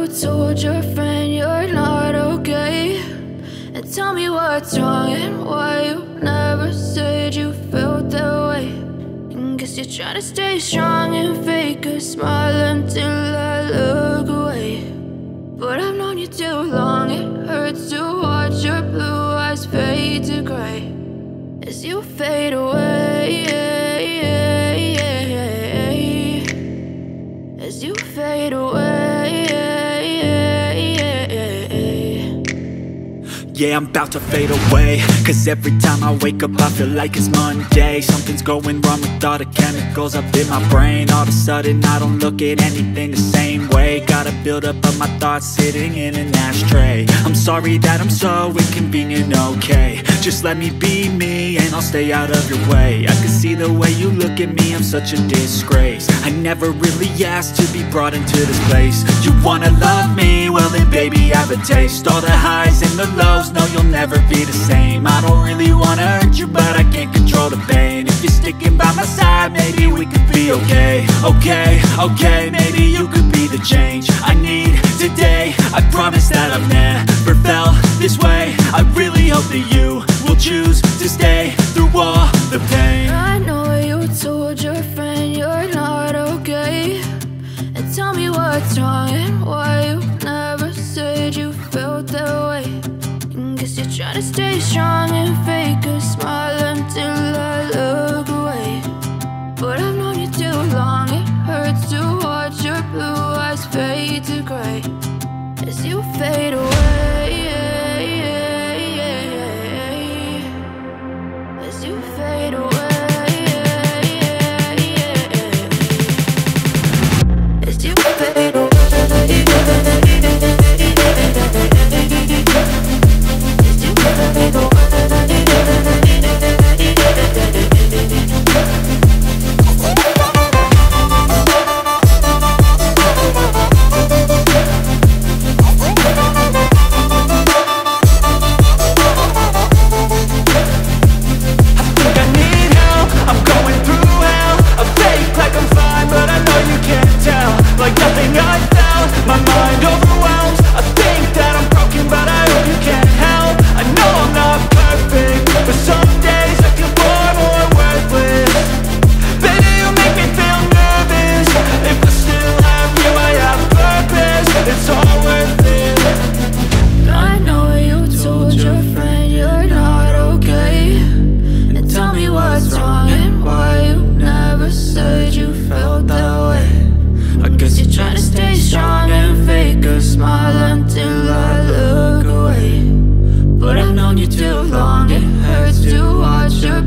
told your friend you're not okay, and tell me what's wrong and why you never said you felt that way. And guess you're trying to stay strong and fake a smile until I look away. But I've known you too long, it hurts to watch your blue eyes fade to gray as you fade away, as you fade away. Yeah, I'm about to fade away, cause every time I wake up I feel like it's Monday. Something's going wrong with all the chemicals up in my brain. All of a sudden I don't look at anything the same way. Gotta build up of my thoughts sitting in an ashtray. I'm sorry that I'm so inconvenient, okay. Just let me be me and I'll stay out of your way. I can see the way you look at me, I'm such a disgrace. I never really asked to be brought into this place. You wanna love me? Well then baby, have a taste. All the highs and the lows, no, you'll never be the same. I don't really wanna hurt you, but I can't control the pain. If you're sticking by my side, maybe we could be okay. Okay, maybe you could be the change I need today. I promise that I've never felt this way. I really hope that you will choose to stay through all the pain. I know you told your friend you're not okay, and tell me what's wrong and why you never said you felt that way. Guess you're trying to stay strong and fake a smile until I look away. But I've known you too long, it hurts to watch your blue eyes fade to gray as you fade away, as you fade away, as you fade away.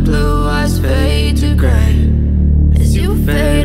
Blue eyes fade to gray as you fade